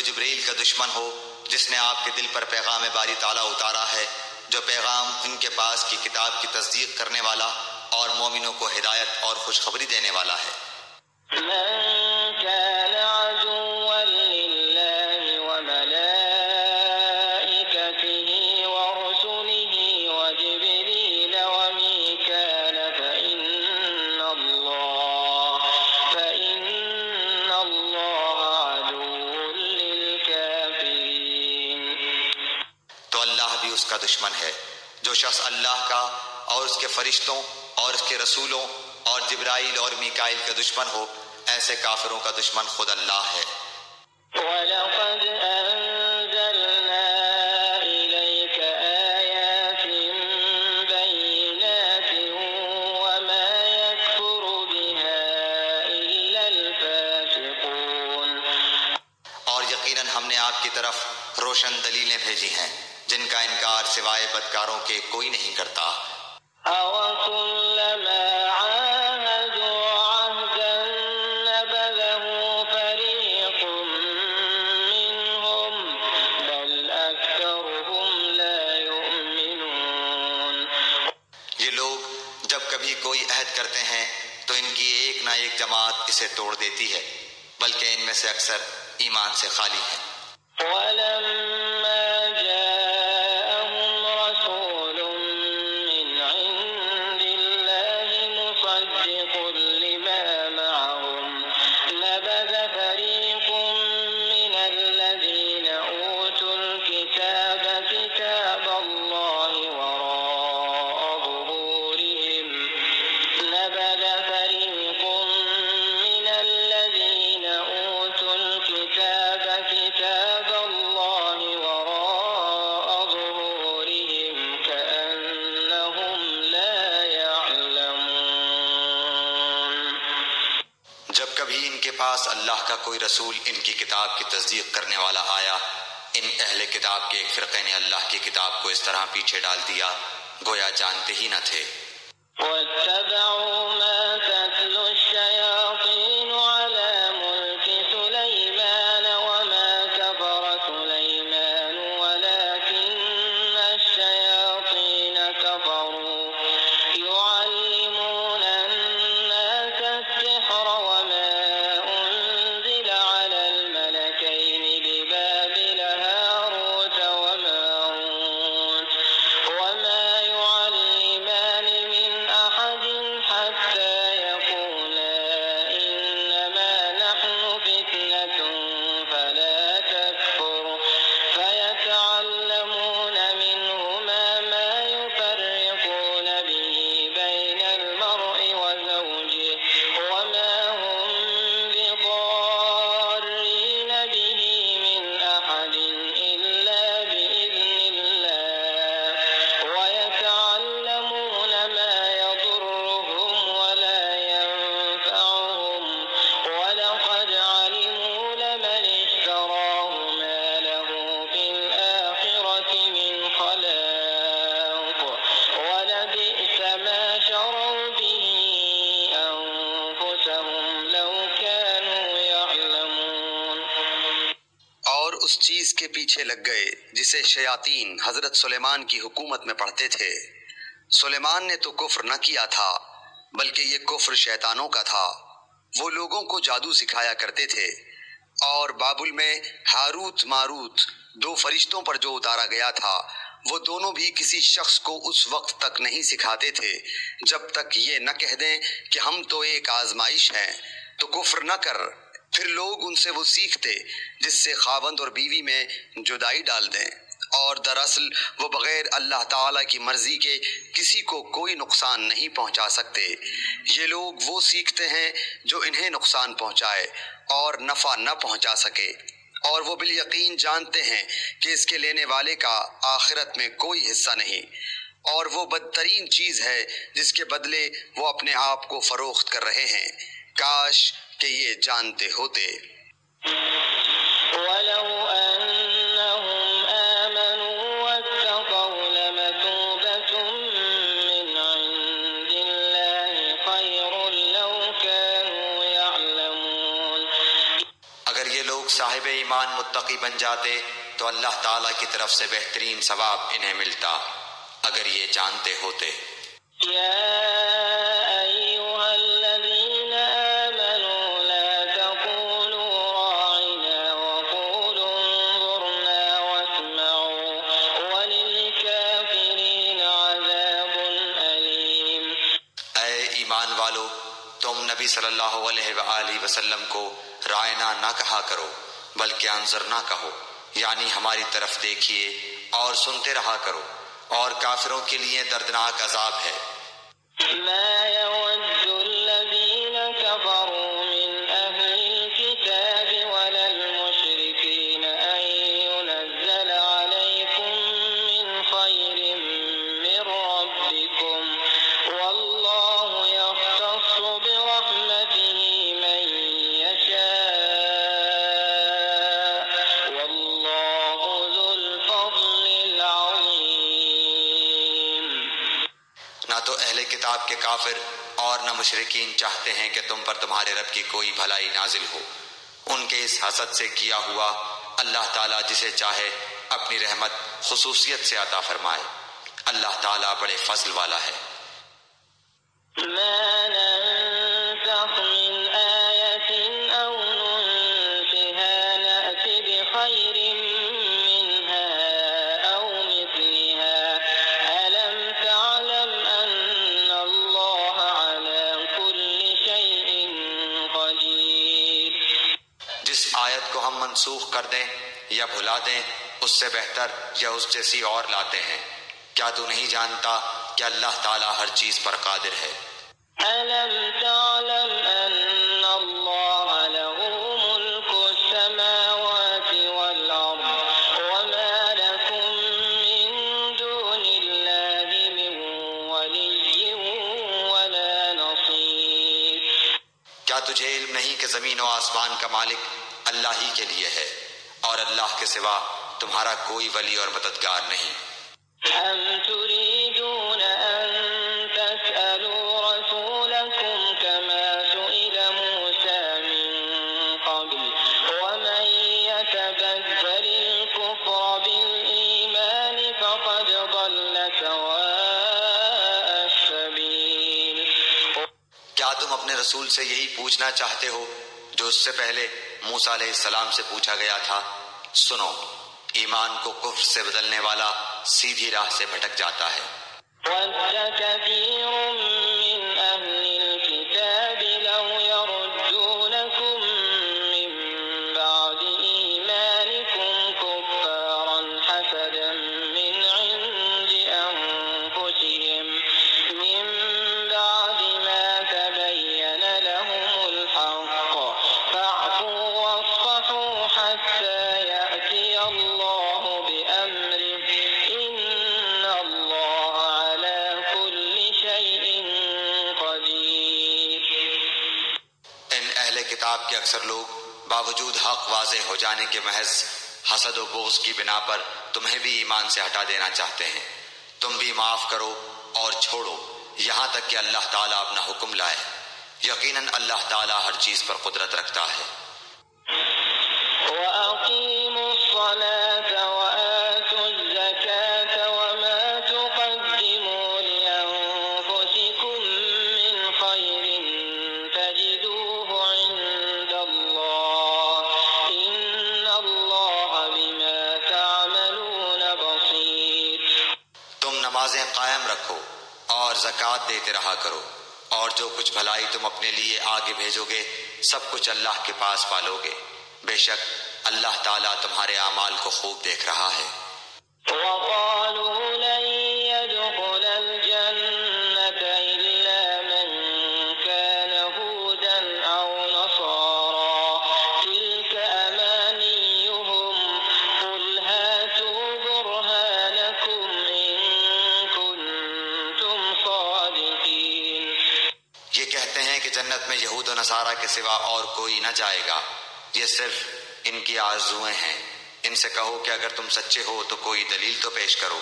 جو جبرائیل کا دشمن ہو، جس نے آپ کے دل پر پیغام باری تعالیٰ اتارا ہے، جو پیغام ان کے پاس کی کتاب کی تصدیق کرنے والا اور مومنوں کو ہدایت اور خوشخبری دینے والا ہے۔ من كان عدوا لله وملائكته ورسله وجبريل وميكال فإن الله عدو للكافرين۔ تو اللہ بھی اس کا دشمن ہے۔ جو شخص اللہ کا اور اس کے فرشتوں اور اس کے رسولوں اور جبرائیل اور میکائیل کا دشمن ہو، ایسے کافروں کا دشمن خود اللہ ہے۔ وَلَقَدْ أَنزَلْنَا إِلَيْكَ آيَاتٍ بَيِّنَاتٍ وَمَا يَكْفُرُ بِهَا إِلَّا الْفَاسِقُونَ۔ اور یقیناً ہم نے آپ کی طرف روشن دلیلیں بھیجی ہیں جن کا انکار سوائے بدکاروں کے کوئی نہیں کرتا۔ أَوَكُلَّمَا عَاهَدُوا عَهْدًا نَبَذَهُ فَرِيقٌ مِّنْهُمْ بَلْ أَكْثَرُهُمْ لَا يُؤْمِنُونَ۔ یہ لوگ جب کبھی کوئی عہد کرتے ہیں تو ان کی ایک نہ ایک جماعت اسے توڑ دیتی ہے، بلکہ ان میں سے اکثر ایمان سے خالی ہیں۔ وَلَمَّا جَاءَهُمْ رَسُولٌ مِّنْ عِندِ اللَّهِ مُصَدِّقٌ لِّمَا مَعَهُمْ نَبَذَ فَرِيقٌ مِّنَ الَّذِينَ أُوتُوا الْكِتَابَ كِتَابَ اللَّهِ وَرَاءَ ظُهُورِهِمْ نَبَذَ فَرِيقٌ مِّنَ الَّذِينَ أُوتُوا الْكِتَابَ كِتَابَ اللَّهِ وَرَاءَ ظُهُورِهِمْ كَأَنَّهُمْ لَا يَعْلَمُونَ۔ جب کبھی ان کے پاس اللہ کا کوئی رسول ان کی کتاب کی تصدیق کرنے والا آیا، ان اہل کتاب کے ایک فرقے نے اللہ کی کتاب کو اس طرح پیچھے ڈال دیا گویا جانتے ہی نہ تھے۔ وَاتَّبَعُوا مَا تَتْلُو الشَّيَاطِينُ عَلَى مُلْكِ سُلَيْمَانَ وَمَا كَفَرَ سُلَيْمَانُ وَلَٰكِنَّ الشَّيَاطِينَ كَفَرُوا يُعَلِّمُونَ النَّاسَ السِّحْرَ وَمَا أُنزِلَ عَلَى الْمَلَكَيْنِ بِبَابِلَ هَارُوتَ وَمَارُوتَ وَمَا يُعَلِّمَانِ مِنْ أَحَدٍ حَتَّىٰ يَقُولَا إِنَّمَا نَحْنُ فِتْنَةٌ فَلَا تَكْفُرْ فَيَتَعَلَّمُونَ مِنْهُمَا مَا يُفَرِّقُونَ بِهِ بَيْنَ الْمَرْءِ وَزَوْجِهِ وَمَا هُم بِضَارِّينَ بِهِ مِنْ أَحَدٍ إِلَّا بِإِذْنِ اللَّهِ وَيَتَعَلَّمُونَ مَا يَضُرُّهُمْ وَلَا يَنفَعُهُمْ وَلَقَدْ عَلِمُوا لَمَنِ اشْتَرَاهُ مَا لَهُ فِي الْآخِرَةِ مِنْ خَلَاقٍ وَلَبِئْسَ مَا شَرَوْا بِهِ أَنفُسَهُمْ لَوْ كَانُوا يَعْلَمُونَ۔ اور اس چیز کے پیچھے لگ گئے جسے شیاطین حضرت سلیمان کی حکومت میں پڑھتے تھے۔ سلیمان نے تو کفر نہ کیا تھا بلکہ یہ کفر شیطانوں کا تھا۔ وہ لوگوں کو جادو سکھایا کرتے تھے، اور بابل میں ہاروت ماروت دو فرشتوں پر جو اتارا گیا تھا وہ دونوں بھی کسی شخص کو اس وقت تک نہیں سکھاتے تھے جب تک یہ نہ کہہ دیں کہ ہم تو ایک آزمائش ہیں، تو کفر نہ کر۔ پھر لوگ ان سے وہ سیکھتے جس سے خاوند اور بیوی میں جدائی ڈال دیں، اور دراصل وہ بغیر اللہ تعالیٰ کی مرضی کے کسی کو کوئی نقصان نہیں پہنچا سکتے۔ یہ لوگ وہ سیکھتے ہیں جو انہیں نقصان پہنچائے اور نفع نہ پہنچا سکے، اور وہ بالیقین جانتے ہیں کہ اس کے لینے والے کا آخرت میں کوئی حصہ نہیں، اور وہ بدترین چیز ہے جس کے بدلے وہ اپنے آپ کو فروخت کر رہے ہیں۔ کاش کہ یہ جانتے ہوتے۔ وَلَوْ أَنَّهُمْ آمَنُوا وَاتَّقَوْا لَمَثُوبَةٌ مِّنْ عِندِ اللَّهِ خَيْرٌ لَوْ كَانُوا يَعْلَمُونَ۔ اگر یہ لوگ صاحب ایمان متقی بن جاتے تو اللہ تعالیٰ کی طرف سے بہترین ثواب انہیں ملتا اگر یہ جانتے ہوتے۔ نبی صلی اللہ علیہ وآلہ وسلم کو رائنا نہ کہا کرو بلکہ انظر نہ کہو، یعنی ہماری طرف دیکھیے اور سنتے رہا کرو، اور کافروں کے لیے دردناک عذاب ہے۔ ما يود الذين كفروا من أهل الكتاب ولا المشركين أن ينزل عليكم من خير من ربكم والله يختص برحمته من يشاء والله ذو الفضل العظيم۔ نہ تو اہل کتاب کے کافر اور نہ مشرکین چاہتے ہیں کہ تم پر تمہارے رب کی کوئی بھلائی نازل ہو۔ ان کے اس حسد سے کیا ہوا اللہ تعالیٰ جسے چاہے اپنی رحمت خصوصیت سے عطا فرمائے۔ اللہ تعالیٰ بڑے فضل والا ہے۔ ما ننسخ من آية أو ننسها نأت بخير منها أو مثلها ألم تعلم أن الله على كل شيء قدير۔ جس آیت کو ہم منسوخ کر دیں یا بھلا دیں اس سے بہتر یا اس جیسی اور لاتے ہیں۔ کیا تو نہیں جانتا کہ اللہ تعالیٰ ہر چیز پر قادر ہے؟ ألم تعلم أن الله له ملك السماوات والأرض وما لكم من دون الله من ولي ولا نصير۔ کیا تجھے علم نہیں کہ زمین و آسمان کا مالک اللہ ہی کے لیے ہے اور اللہ کے سوا تمہارا کوئی ولی اور مددگار نہیں؟ أم تريدون أن تسألوا رسولكم كما سئل موسى من قبل ومن يتبدل الكفر بالإيمان فقد ضل سواء السبيل۔ کیا تم اپنے رسول سے یہی پوچھنا چاہتے ہو جو اس سے پہلے موسیٰ علیہ السلام سے پوچھا گیا تھا؟ سنو، ایمان کو کفر سے بدلنے والا سیدھی راہ سے بھٹک جاتا ہے۔ وَدَّ كَثِيرٌ مِّنْ أَهْلِ الْكِتَابِ لَوْ يَرُدُّونَكُم مِّن بَعْدِ إِيمَانِكُمْ كُفَّارًا حَسَدًا مِّنْ عِندِ أَنفُسِهِم مِّن بَعْدِ مَا تَبَيَّنَ لَهُمُ الْحَقُّ فَاعْفُوا وَاصْفَحُوا حَتَّى يَأْتِيَ اللَّهُ بِأَمْرِهِ إِنَّ اللَّهَ عَلَى كُلِّ شَيْءٍ قَدِيرٌ۔ ان اہل کتاب کے اکثر لوگ باوجود حق واضح ہو جانے کے محض حسد و بغض کی بنا پر تمہیں بھی ایمان سے ہٹا دینا چاہتے ہیں۔ تم بھی معاف کرو اور چھوڑو یہاں تک کہ اللہ تعالیٰ اپنا حکم لائے۔ یقیناً اللہ تعالیٰ ہر چیز پر قدرت رکھتا ہے۔ وَأَقِيمُوا الصَّلَاةَ وَآتُوا الزَّكَاةَ وَمَا تُقَدِّمُوا لِأَنفُسِكُم مِّنْ خَيْرٍ تَجِدُوهُ عِندَ اللَّهِ إِنَّ اللَّهَ بِمَا تَعْمَلُونَ بَصِيرٌ۔ تم نمازیں قائم رکھو اور زکوٰۃ دیتے رہا کرو، اور جو کچھ بھلائی تم اپنے لیے آگے بھیجو گے سب کچھ اللہ کے پاس پالو گے۔ بے شک اللہ تعالیٰ تمہارے اعمال کو خوب دیکھ رہا ہے۔ وَقَالُوا لَن يَدْخُلَ الْجَنَّةَ إِلَّا مَن كَانَ هُودًا أَوْ نَصَارَىٰ تِلْكَ أَمَانِيُّهُمْ قُلْ هَاتُوا بُرْهَانَكُمْ إِن كُنتُمْ صَادِقِينَ۔ یہ کہتے ہیں کہ جنت میں یہود و نصارہ کے سوا اور کوئی نہ جائے گا، یہ صرف ان کی آرزوئیں ہیں۔ ان سے کہو کہ اگر تم سچے ہو تو کوئی دلیل تو پیش کرو۔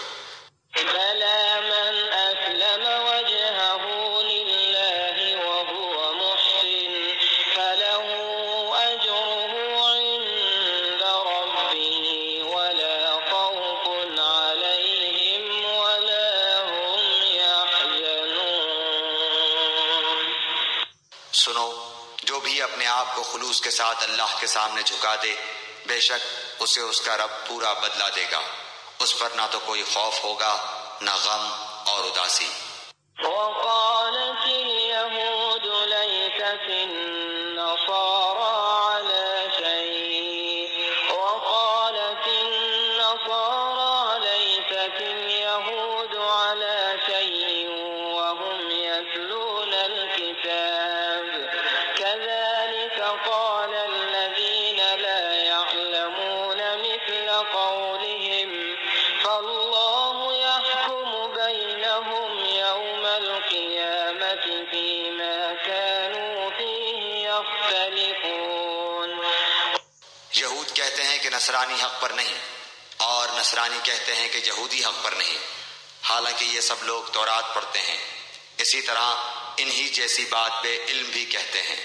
بَلَىٰ مَنْ أَسْلَمَ وَجْهَهُ لِلَّهِ وَهُوَ مُحْسِنٌ فَلَهُ أَجْرُهُ عِندَ سنو، جو بھی اپنے آپ کو خلوص کے ساتھ اللہ کے سامنے جھکا دے، بے شک اسے اس کا رب پورا بدلہ دے گا، اس پر نہ تو کوئی خوف ہوگا نہ غم اور اداسی۔ وقالت اليهود ليست النصارى على شيء وقالت النصارى ليست اليهود على شيء وهم يتلون الكتاب كذلك قال الذين لا يعلمون مثل قولهم فالله يحكم بينهم يوم القيامة فيما كانوا فيه يختلفون۔ یہود کہتے ہیں کہ نصرانی حق پر نہیں، اور نصرانی کہتے ہیں کہ یہودی حق پر نہیں، حالانکہ یہ سب لوگ تورات پڑھتے ہیں۔ اسی طرح انہی جیسی بات بے علم بھی کہتے ہیں۔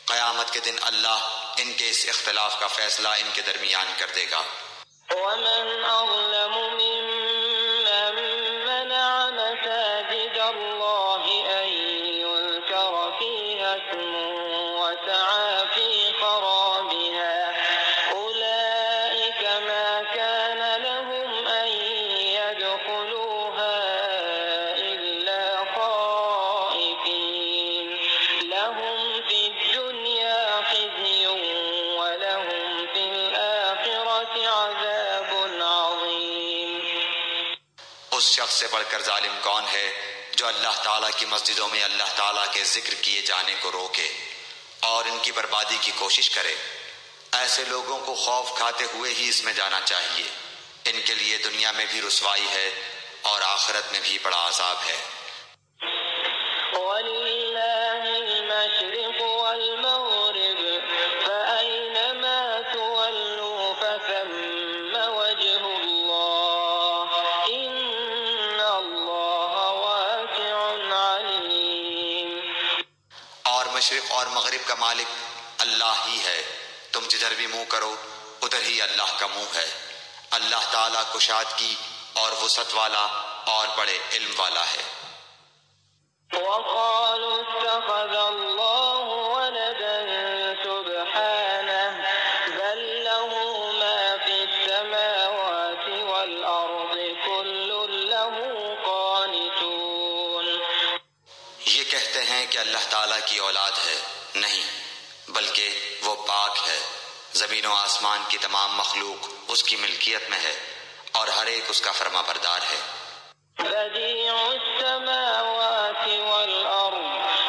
قیامت کے دن اللہ ان کے اس اختلاف کا فیصلہ ان کے درمیان کر دے گا۔ ومن أظلم ممن منع مساجد الله أن يذكر فيها اسمه وسعى في خرابها أولئك ما كان لهم أن يدخلوها إلا خائفين لهم في الدنيا خزي ولهم في الآخرة عذاب عظيم۔ اس شخص سے بڑھ کر ظالم کون ہے جو اللہ تعالیٰ کی مسجدوں میں اللہ تعالیٰ کے ذکر کیے جانے کو روکے اور ان کی بربادی کی کوشش کرے؟ ایسے لوگوں کو خوف کھاتے ہوئے ہی اس میں جانا چاہیے، ان کے لیے دنیا میں بھی رسوائی ہے اور آخرت میں بھی بڑا عذاب ہے۔ وَلِلَّهِ الْمَشْرِقُ وَالْمَغْرِبُ فَأَيْنَمَا تُوَلُّوا فَثَمَّ وَجْهُ اللَّهِ إِنَّ اللَّهَ وَاسِعٌ عَلِيمٌ۔ اور مشرق اور مغرب کا مالک اللہ ہی ہے، تم جدھر بھی منہ کرو ادھر ہی اللہ کا منہ ہے۔ اللہ تعالیٰ کشادگی اور وسعت والا اور بڑے علم والا ہے۔ وقالوا اتخذ الله ولدا سبحانه بل له ما في السماوات والأرض كل له قانتون۔ یہ کہتے ہیں کہ اللہ تعالیٰ کی اولاد ہے، نہیں بلکہ وہ پاک ہے، زمین و آسمان کی تمام مخلوق اس کی ملکیت میں ہے اور ہر ایک اس کا فرما بردار ہے۔ بديع السماوات والأرض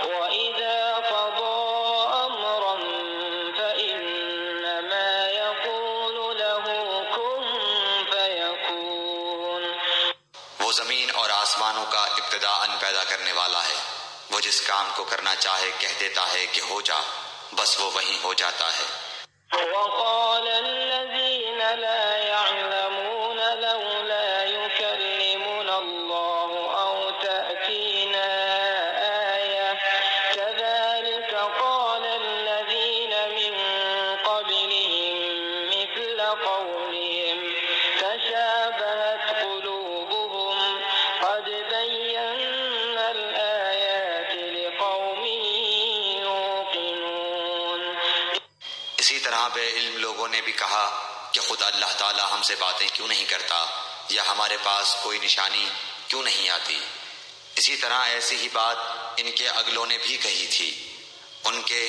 وإذا قضى أمرا فإنما يقول له كن فيكون۔ وہ زمین اور آسمانوں کا ابتداءً پیدا کرنے والا ہے، وہ جس کام کو کرنا چاہے کہہ دیتا ہے کہ ہو جا، بس وہ وہیں ہو جاتا ہے۔ وقال الذين لا يعلمون لولا يكلمنا الله أو تأتينا آية كذلك قال الذين من قبلهم مثل قولهم تشابهت قلوبهم قد بينا الآيات لقوم يوقنون۔ اسی طرح بے علم لوگوں نے بھی کہا کہ خدا اللہ تعالیٰ ہم سے باتیں کیوں نہیں کرتا یا ہمارے پاس کوئی نشانی کیوں نہیں آتی۔ اسی طرح ایسی ہی بات ان کے اگلوں نے بھی کہی تھی، ان کے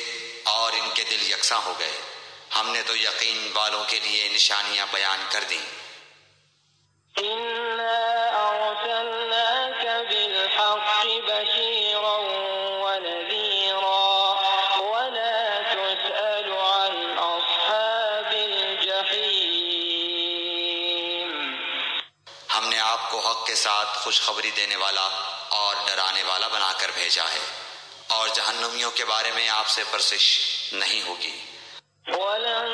اور ان کے دل یکساں ہو گئے۔ ہم نے تو یقین والوں کے لیے نشانیاں بیان کر دیں۔ إِنَّا أَرْسَلْنَاكَ بِالْحَقِّ بَشِيرًا وَنَذِيرًا وَلَا تُسْأَلُ عَنْ أَصْحَابِ الْجَحِيمِ۔ ہم نے آپ کو حق کے ساتھ خوشخبری دینے والا اور ڈرانے والا بنا کر بھیجا ہے، اور جہنمیوں کے بارے میں آپ سے پرسش نہیں ہوگی۔ وَلَن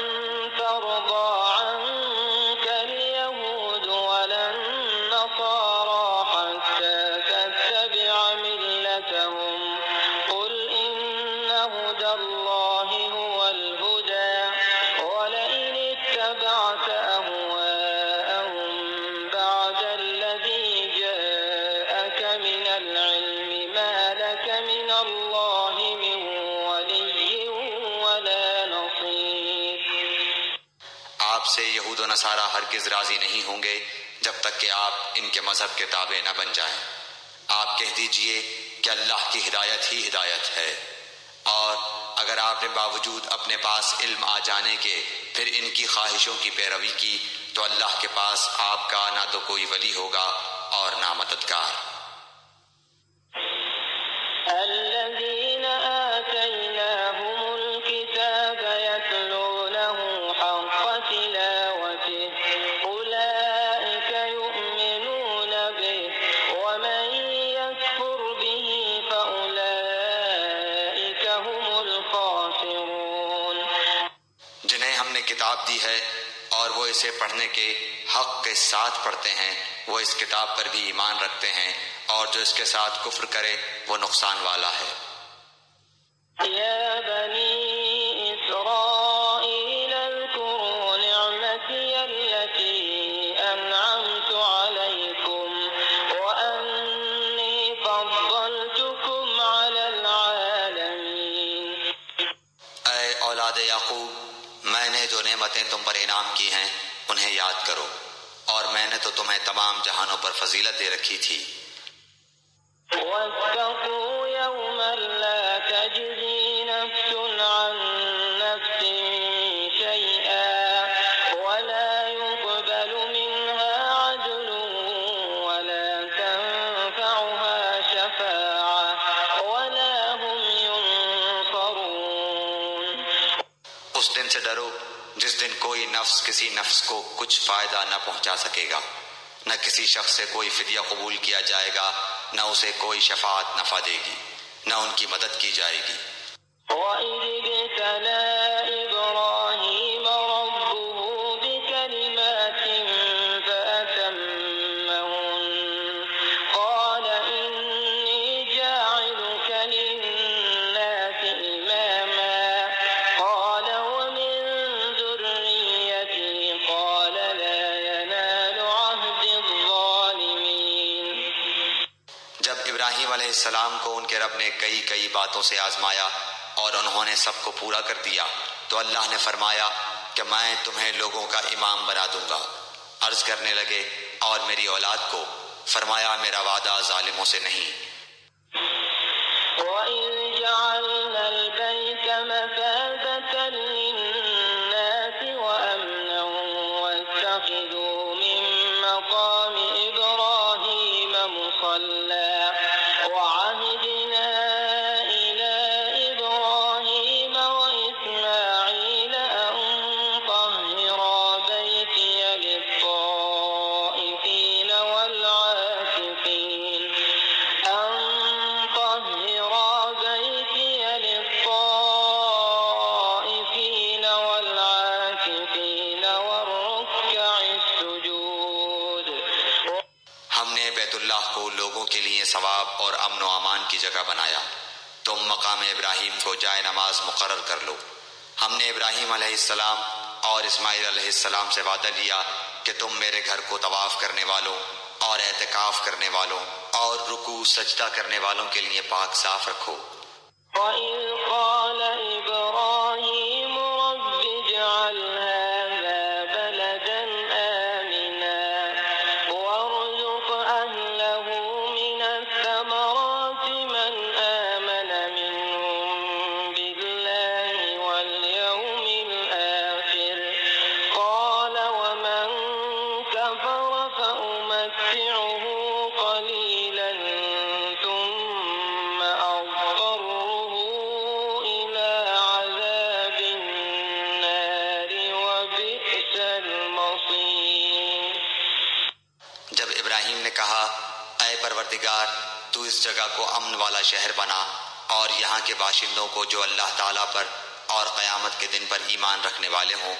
تَرْضَىٰ عَنكَ الْيَهُودُ وَلَا النَّصَارَىٰ حَتَّىٰ تَتَّبِعَ مِلَّتَهُمْ قُلْ إِنَّ هُدَى اللَّهِ هُوَ الْهُدَىٰ وَلَئِنِ اتَّبَعْتَ أَهْوَاءَهُم بَعْدَ الَّذِي جَاءَكَ مِنَ الْعِلْمِ مَا لَكَ مِنَ اللَّهِ مِن آپ سے یہود و نصارہ ہرگز راضی نہیں ہوں گے جب تک کہ آپ ان کے مذہب کے تابع نہ بن جائیں۔ آپ کہہ دیجئے کہ اللہ کی ہدایت ہی ہدایت ہے، اور اگر آپ نے باوجود اپنے پاس علم آ جانے کے پھر ان کی خواہشوں کی پیروی کی تو اللہ کے پاس آپ کا نہ تو کوئی ولی ہوگا اور نہ مددگار۔ الذين آتيناهم الكتاب يتلونه حق تلاوته أولئك يؤمنون به ومن يكفر به فأولئك هم الخاسرون۔ جنہیں ہم نے کتاب دی ہے اور وہ اسے پڑھنے کے حق کے ساتھ پڑھتے ہیں، وہ اس کتاب پر بھی ایمان رکھتے ہیں، اور جو اس کے ساتھ کفر کرے وہ نقصان والا ہے۔ يا بني إسرائيل اذكروا نعمتي التي أنعمت عليكم وأني فضلتكم على العالمين۔ اے اولاد یعقوب، میں نے جو نعمتیں تم پر انعام کی ہیں انہیں یاد کرو، اور میں نے تو تمہیں تمام جہانوں پر فضیلت دے رکھی تھی۔ واتقوا يوما لا تجزي نفس عن نفس شيئا ولا يقبل منها عدل ولا تنفعها شفاعة ولا هم ينصرون۔ اس دن سے ڈرو جس دن کوئی نفس کسی نفس کو کچھ فائدہ نہ پہنچا سکے گا، نہ کسی شخص سے کوئی فدیہ قبول کیا جائے گا، نہ اسے کوئی شفاعت نفع دے گی، نہ ان کی مدد کی جائے گی۔ وَإِذِ ابْتَلَىٰ إِبْرَاهِيمَ رَبُّهُ بِكَلِمَاتٍ فَأَتَمَّهُنَّ قَالَ إِنِّي جَاعِلُكَ لِلنَّاسِ إِمَامًا قَالَ وَمِن ذُرِّيَّتِي قَالَ لَا يَنَالُ عَهْدِي الظَّالِمِينَ۔ جب ابراہیم علیہ السلام کو ان کے رب نے کئی باتوں سے آزمایا اور انہوں نے سب کو پورا کر دیا تو اللہ نے فرمایا کہ میں تمہیں لوگوں کا امام بنا دوں گا۔ عرض کرنے لگے اور میری اولاد کو؟ فرمایا میرا وعدہ ظالموں سے نہیں۔ وَإِذْ جَعَلْنَا الْبَيْتَ مَثَابَةً لِلنَّاسِ وَأَمْنًا وَاتَّخِذُوا مِن مَّقَامِ إِبْرَاهِيمَ مُصَلًّى وَعَهِدْنَا إِلَىٰ إِبْرَاهِيمَ وَإِسْمَاعِيلَ أَن طَهِّرَا بَيْتِيَ لِلطَّائِفِينَ وَالْعَاكِفِينَ وَالرُّكَّعِ السُّجُودِ۔ ہم نے بیت اللہ کو لوگوں کے لیے ثواب اور امن و امان کی جگہ بنایا، تم مقام ابراہیم کو جائے نماز مقرر کر لو۔ ہم نے ابراہیم علیہ السلام اور اسماعیل علیہ السلام سے وعدہ لیا کہ تم میرے گھر کو طواف کرنے والوں اور اعتکاف کرنے والوں اور رکوع سجدہ کرنے والوں کے لیے پاک صاف رکھو۔ وَإِذْ قَالَ إِبْرَاهِيمُ رَبِّ اجْعَلْ هَٰذَا بَلَدًا آمِنًا وَارْزُقْ أَهْلَهُ مِنَ الثَّمَرَاتِ مَنْ آمَنَ مِنْهُم بِاللَّهِ وَالْيَوْمِ الْآخِرِ قَالَ وَمَن كَفَرَ فَأُمَتِّعُهُ قَلِيلًا ثُمَّ أَضْطَرُّهُ إِلَىٰ عَذَابِ النَّارِ وَبِئْسَ الْمَصِيرُ۔ جب ابراہیم نے کہا اے پروردگار تو اس جگہ کو امن والا شہر بنا اور یہاں کے باشندوں کو جو اللہ تعالیٰ پر اور قیامت کے دن پر ایمان رکھنے والے ہوں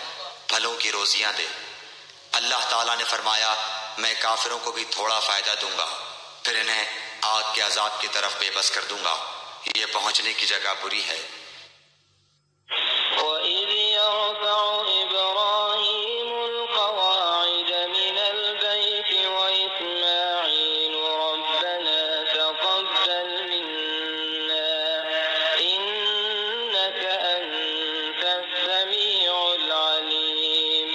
پھلوں کی روزیاں دے۔ اللہ تعالیٰ نے فرمایا میں کافروں کو بھی تھوڑا فائدہ دوں گا، پھر انہیں آگ کے عذاب کی طرف بے بس کر دوں گا، یہ پہنچنے کی جگہ بری ہے۔ وَإِذْ يَرْفَعُ إِبْرَاهِيمُ الْقَوَاعِدَ مِنَ الْبَيْتِ وَإِسْمَاعِيلُ رَبَّنَا تَقَبَّلْ مِنَّا إِنَّكَ أَنتَ السَّمِيعُ الْعَلِيمُ۔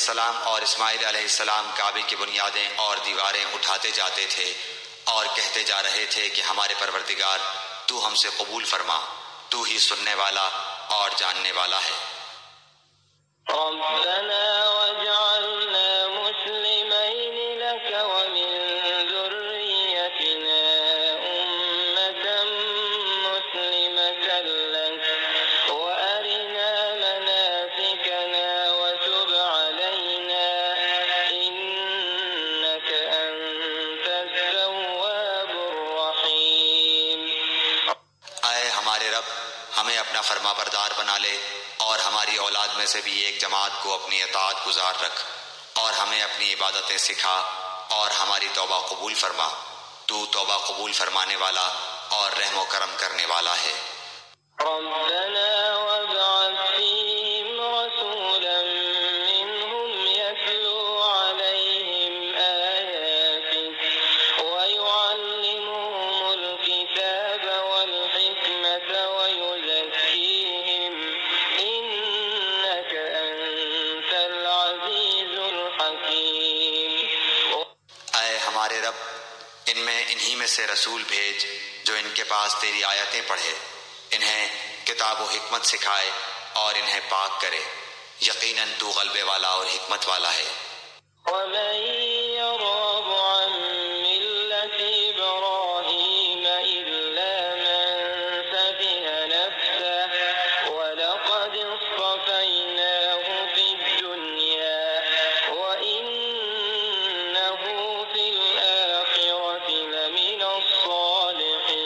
السلام اور اسماعیل علیہ السلام کعبے کی بنیادیں اور دیواریں اٹھاتے جاتے تھے اور کہتے جا رہے تھے کہ ہمارے پروردگار تو ہم سے قبول فرما، تو ہی سننے والا اور جاننے والا ہے۔ ربنا واجعلنا مسلمين لك ومن ذريتنا أمة مسلمة لك وأرنا مناسكنا وتب علينا إنك أنت التواب الرحيم۔ اے ہمارے رب، ہمیں اپنا فرما بردار بنا لے اور ہماری اولاد میں سے بھی ایک جماعت کو اپنی اطاعت گزار رکھ، اور ہمیں اپنی عبادتیں سکھا اور ہماری توبہ قبول فرما، تو توبہ قبول فرمانے والا اور رحم و کرم کرنے والا ہے۔ ربنا وابعث فيهم رسولا منهم يتلو عليهم آياتك ويعلمهم الكتاب والحكمة ويزكيهم إنك أنت العزيز الحكيم۔ اے ہمارے رب، ان میں انہی میں سے رسول بھیج جو ان کے پاس تیری آیتیں پڑھے، انہیں کتاب و حکمت سکھائے اور انہیں پاک کرے، یقیناً تو غلبے والا اور حکمت والا ہے۔ ومن يرغب عن ملة إبراهيم إلا من سفه نفسه ولقد اصطفيناه في الدنيا وإنه في الآخرة لمن الصالحين۔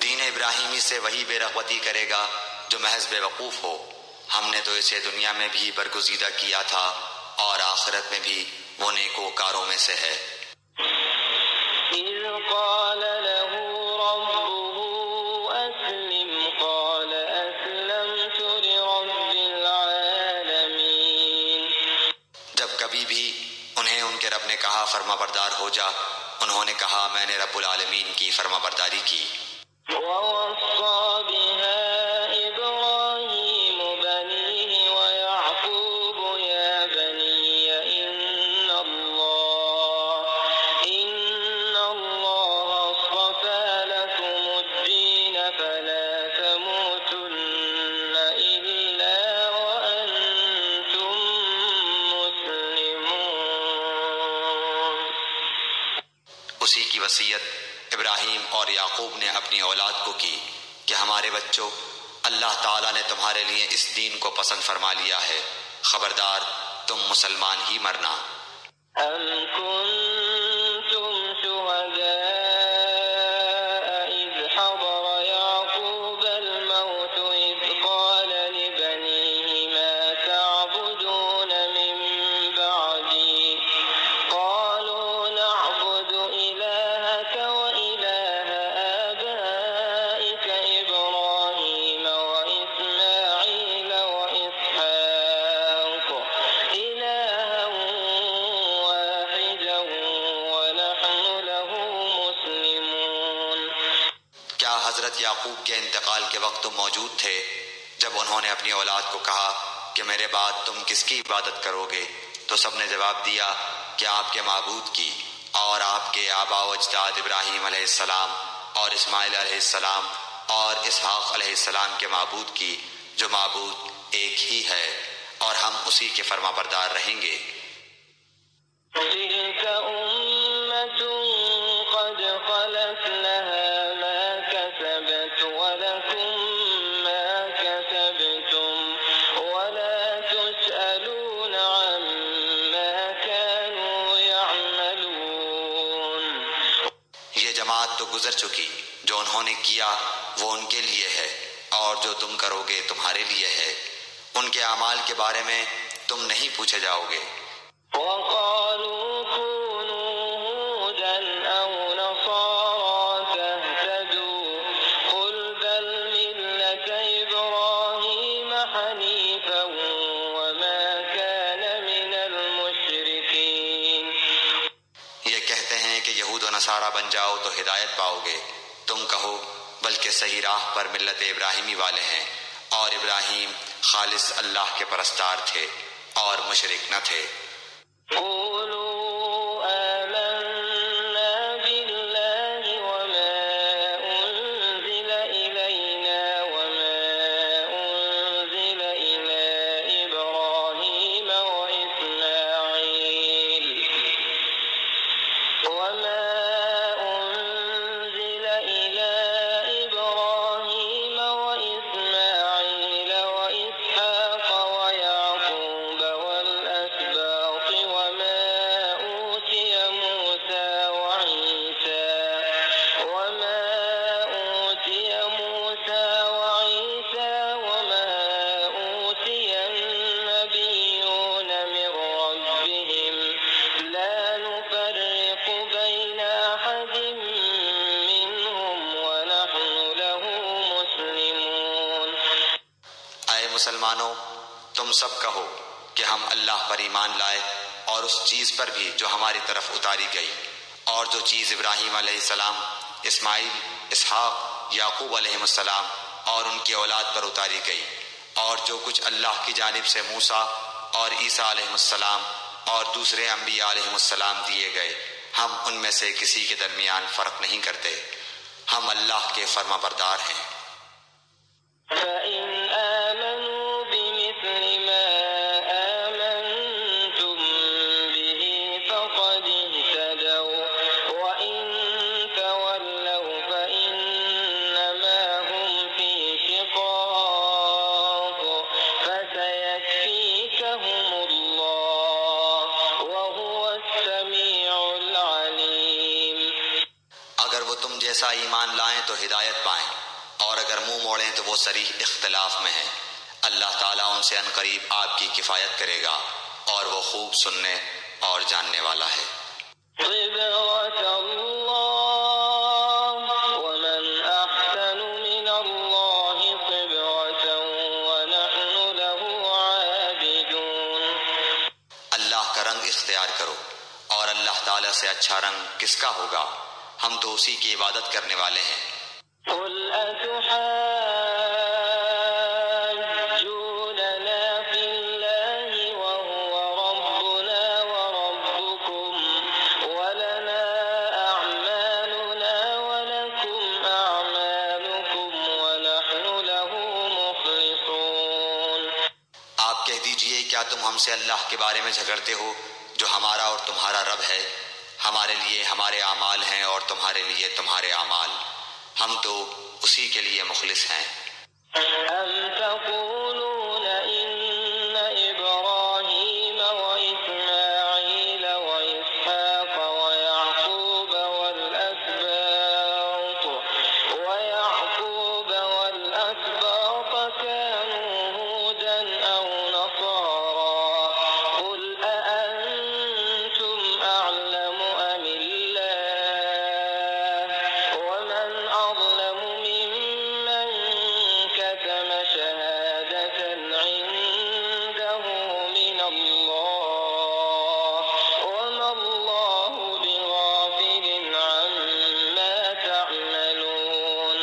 دین ابراہیمی سے وہی بے رغبتی کرے گا جو محض بے وقوف ہو، ہم نے تو اسے دنیا میں بھی برگزیدہ کیا تھا اور آخرت میں بھی وہ نیکوکاروں میں سے ہے۔ إذ قال له ربه أسلم قال أسلمت لرب العالمين۔ جب کبھی بھی انہیں ان کے رب نے کہا فرما بردار ہو جا، انہوں نے کہا میں نے رب العالمین کی فرما برداری کی۔ ووصى بها إبراهيم بنيه ويعقوب يا بني إن الله اصطفى لكم الدين فلا تموتن إلا وأنتم مسلمون۔ اسی کی وصیت ابراہیم اور یعقوب نے اپنی اولاد کو کی کہ ہمارے بچوں، اللہ تعالیٰ نے تمہارے لیے اس دین کو پسند فرما لیا ہے، خبردار تم مسلمان ہی مرنا۔ أم كنتم شهداء إذ حضر يعقوب الموت إذ قال لبنيه ما تعبدون من بعدي قالوا نعبد إلهك وإله آبائك إبراهيم وإسماعيل وإسحاق إلها واحدا ونحن له مسلمون۔ کیا حضرت یعقوب کے انتقال کے وقت تم موجود تھے جب انہوں نے اپنی اولاد کو کہا کہ میرے بعد تم کس کی عبادت کرو گے؟ تو سب نے جواب دیا کہ آپ کے معبود کی اور آپ کے آباء و اجداد ابراہیم علیہ السلام اور اسماعیل علیہ السلام اور اسحاق علیہ السلام کے معبود کی، جو معبود ایک ہی ہے، اور ہم اسی کے فرما بردار رہیں گے۔ تلك أمة قد خلت لها ما كسبت ولكم ما كسبتم ولا تسألون عما كانوا يعملون۔ یہ جماعت تو گزر چکی، جو انہوں نے کیا وہ ان کے لیے ہے، اور جو تم کرو گے تمہارے لیے ہے، ان کے اعمال کے بارے میں تم نہیں پوچھے جاؤ گے۔ وقالوا كونوا هودا أو نصارى تهتدوا قل بل ملة إبراهيم حنيفا وما كان من المشركين۔ یہ کہتے ہیں کہ یہود و نصارہ بن جاؤ تو ہدایت پاؤ گے، تم کہو بلکہ صحیح راہ پر ملت ابراہیمی والے ہیں، اور ابراہیم خالص اللہ کے پرستار تھے اور مشرک نہ تھے۔ قولوا آمنا بالله وما أنزل إلينا وما أنزل إلى إبراهيم وإسماعيل وإسحاق ويعقوب والأسباط وما أوتي موسى وعيسى وما أوتي النبيون من ربهم لا نفرق بين أحد منهم ونحن له مسلمون۔ اے مسلمانوں، تم سب کہو کہ ہم اللہ پر ایمان لائے اور اس چیز پر بھی جو ہماری طرف اتاری گئی، اور جو چیز ابراہیم علیہ السلام، اسماعیل، اسحاق، یعقوب علیہ السلام اور ان کی اولاد پر اتاری گئی، اور جو کچھ اللہ کی جانب سے موسیٰ اور عیسیٰ علیہ السلام اور دوسرے انبیاء علیہ السلام دیے گئے، ہم ان میں سے کسی کے درمیان فرق نہیں کرتے، ہم اللہ کے فرما بردار ہیں۔ فَإِنْ آمَنُوا بِمِثْلِ مَا آمَنْتُمْ بِهِ فَقَدِ اهْتَدَوْا وَإِنْ تَوَلَّوْا فَإِنَّمَا هُمْ فِي شِقَاقٍ فَسَيَكْفِيكَهُمُ اللَّهُ وَهُوَ السَّمِيعُ الْعَلِيمُ۔ اگر وہ تم جیسا ایمان لائیں تو ہدایت پائیں، اور اگر منہ موڑیں تو وہ صریح اختلاف میں ہیں۔ اللہ تعالیٰ ان سے عنقریب آپ کی کفایت کرے گا، اور وہ خوب سننے اور جاننے والا ہے۔ صبغة الله ومن أحسن من الله صبغة ونحن له عابدون۔ اللہ کا رنگ اختیار کرو، اور اللہ تعالیٰ سے اچھا رنگ کس کا ہوگا، ہم تو اسی کی عبادت کرنے والے ہیں۔ قل أتحاجوننا في الله وهو ربنا وربكم ولنا أعمالنا ولكم أعمالكم ونحن له مخلصون۔ آپ کہہ دیجئے، کیا تم ہم سے اللہ کے بارے میں جھگڑتے ہو جو ہمارا اور تمہارا رب ہے؟ ہمارے لیے ہمارے اعمال ہیں اور تمہارے لیے تمہارے اعمال، ہم تو اسی کے لیے مخلص ہیں۔ أم تقولون إن إبراهيم وإسماعيل وإسحاق ويعقوب والأسباط كانوا هودا أو نصارى؟ قل أأنتم أعلم أم الله؟ ومن أظلم ممن كتم شهادة عنده من الله وما الله بغافل عما تعملون۔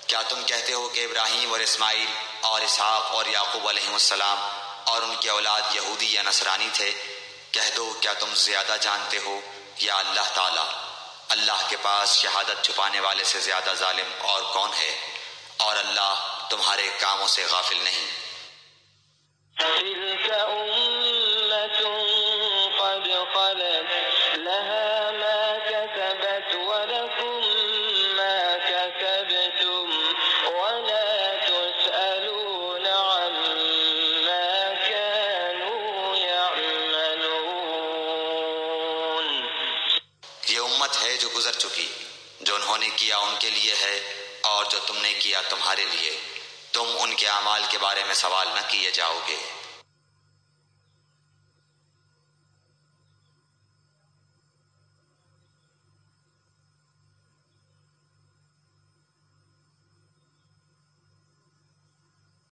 کیا تم کہتے ہو کہ ابراہیم اور اسماعیل اور اسحاق اور یعقوب علیہ السلام اور ان کی اولاد یہودی یا نصرانی تھے؟ کہہ دو، کیا تم زیادہ جانتے ہو یا اللہ تعالیٰ؟ اللہ کے پاس شہادت چھپانے والے سے زیادہ ظالم اور کون ہے؟ اور اللہ تمہارے کاموں سے غافل نہیں۔ تلك أمة قد خلت لها ما كسبت ولكم ما كسبتم ولا تسألون عما كانوا يعملون۔ یہ امت ہے جو گزر چکی، جو انہوں نے کیا ان کے لیے ہے، اور جو تم نے کیا تمہارے لیے، تم ان کے اعمال کے بارے میں سوال نہ کیے جاؤ گے۔